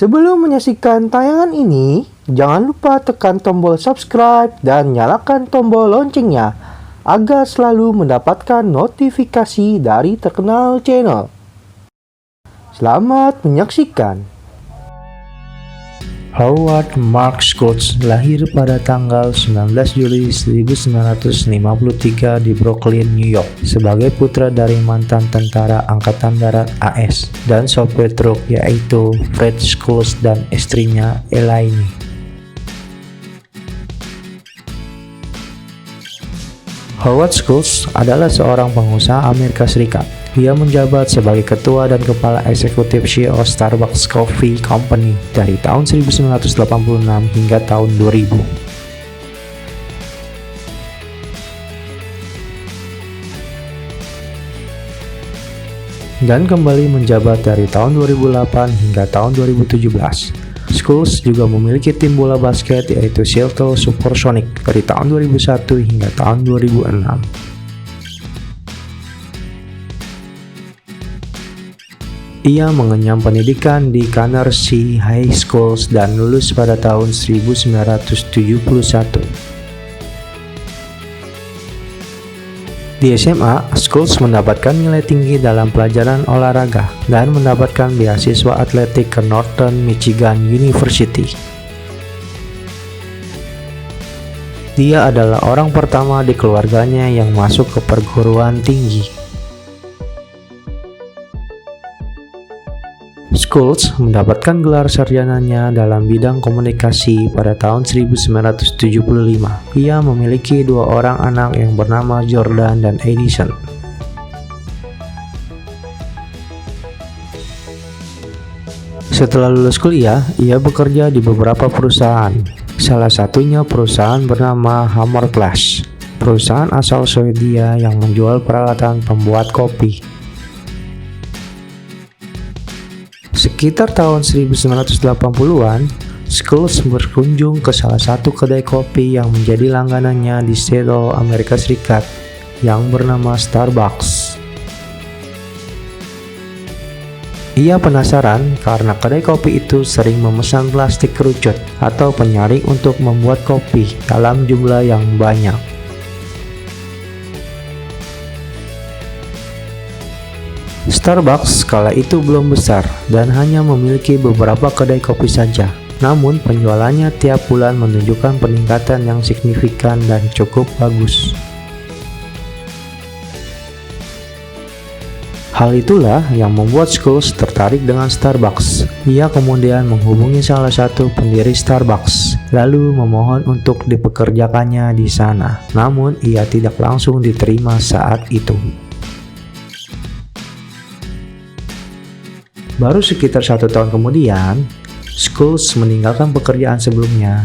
Sebelum menyaksikan tayangan ini, jangan lupa tekan tombol subscribe dan nyalakan tombol loncengnya agar selalu mendapatkan notifikasi dari terkenal channel. Selamat menyaksikan. Howard Mark Schultz lahir pada tanggal 19 Juli 1953 di Brooklyn, New York, sebagai putra dari mantan tentara Angkatan Darat AS dan sopir truk yaitu Fred Schultz dan istrinya Elaine. Howard Schultz adalah seorang pengusaha Amerika Serikat. Ia menjabat sebagai ketua dan kepala eksekutif CEO Starbucks Coffee Company dari tahun 1986 hingga tahun 2000. Dan kembali menjabat dari tahun 2008 hingga tahun 2017. Schultz juga memiliki tim bola basket yaitu Seattle Supersonics dari tahun 2001 hingga tahun 2006. Ia mengenyam pendidikan di Canarsie High School dan lulus pada tahun 1971. Di SMA, Schultz mendapatkan nilai tinggi dalam pelajaran olahraga dan mendapatkan beasiswa atletik ke Northern Michigan University. Dia adalah orang pertama di keluarganya yang masuk ke perguruan tinggi. Schultz mendapatkan gelar sarjananya dalam bidang komunikasi pada tahun 1975. Ia memiliki dua orang anak yang bernama Jordan dan Edison. Setelah lulus kuliah, ia bekerja di beberapa perusahaan. Salah satunya perusahaan bernama Hammer Clash, perusahaan asal Swedia yang menjual peralatan pembuat kopi. Sekitar tahun 1980-an, Schultz berkunjung ke salah satu kedai kopi yang menjadi langganannya di Seattle, Amerika Serikat, yang bernama Starbucks. Ia penasaran karena kedai kopi itu sering memesan plastik kerucut atau penyaring untuk membuat kopi dalam jumlah yang banyak. Starbucks kala itu belum besar dan hanya memiliki beberapa kedai kopi saja. Namun penjualannya tiap bulan menunjukkan peningkatan yang signifikan dan cukup bagus. Hal itulah yang membuat Schultz tertarik dengan Starbucks. Ia kemudian menghubungi salah satu pendiri Starbucks, lalu memohon untuk dipekerjakannya di sana. Namun ia tidak langsung diterima saat itu. Baru sekitar 1 tahun kemudian, Schultz meninggalkan pekerjaan sebelumnya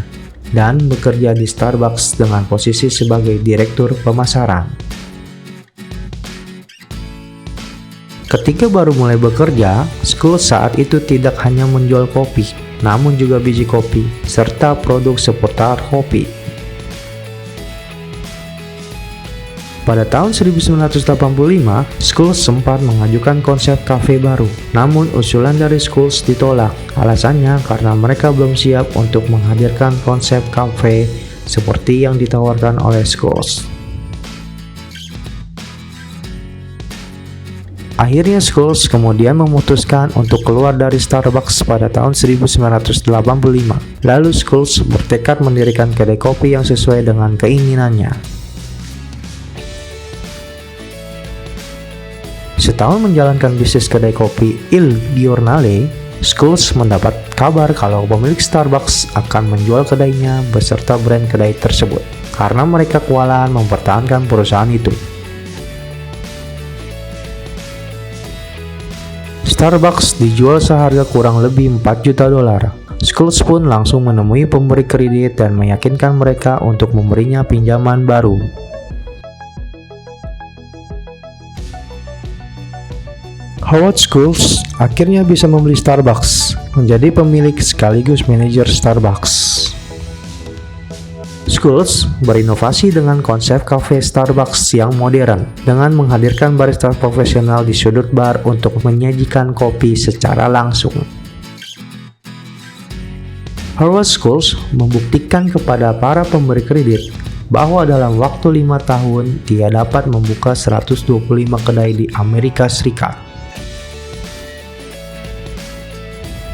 dan bekerja di Starbucks dengan posisi sebagai direktur pemasaran. Ketika baru mulai bekerja, Schultz saat itu tidak hanya menjual kopi, namun juga biji kopi, serta produk seputar kopi. Pada tahun 1985, Schultz sempat mengajukan konsep kafe baru. Namun usulan dari Schultz ditolak. Alasannya karena mereka belum siap untuk menghadirkan konsep kafe seperti yang ditawarkan oleh Schultz. Akhirnya Schultz kemudian memutuskan untuk keluar dari Starbucks pada tahun 1985. Lalu Schultz bertekad mendirikan kedai kopi yang sesuai dengan keinginannya. Setahun menjalankan bisnis kedai kopi Il Giornale, Schultz mendapat kabar kalau pemilik Starbucks akan menjual kedainya beserta brand kedai tersebut karena mereka kewalahan mempertahankan perusahaan itu. Starbucks dijual seharga kurang lebih $4 juta. Schultz pun langsung menemui pemberi kredit dan meyakinkan mereka untuk memberinya pinjaman baru. Howard Schultz akhirnya bisa membeli Starbucks, menjadi pemilik sekaligus manajer Starbucks. Schultz berinovasi dengan konsep kafe Starbucks yang modern, dengan menghadirkan barista profesional di sudut bar untuk menyajikan kopi secara langsung. Harvard Schools membuktikan kepada para pemberi kredit bahwa dalam waktu 5 tahun dia dapat membuka 125 kedai di Amerika Serikat.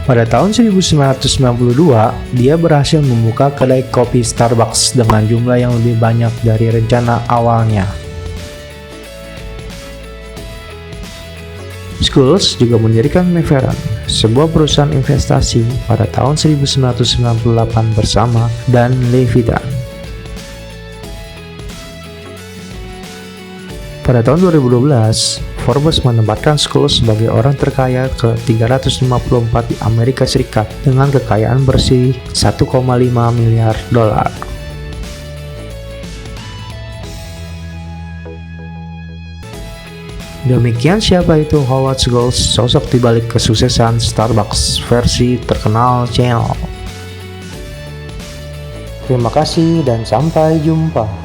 Pada tahun 1992, dia berhasil membuka kedai kopi Starbucks dengan jumlah yang lebih banyak dari rencana awalnya. Schools juga mendirikan Maverick, sebuah perusahaan investasi pada tahun 1998 bersama Dan Levitan. Pada tahun 2012, Forbes menempatkan Schools sebagai orang terkaya ke-354 di Amerika Serikat dengan kekayaan bersih 1,5 miliar dolar. Demikian siapa itu Howard Schultz, sosok dibalik kesuksesan Starbucks versi terkenal channel. Terima kasih dan sampai jumpa.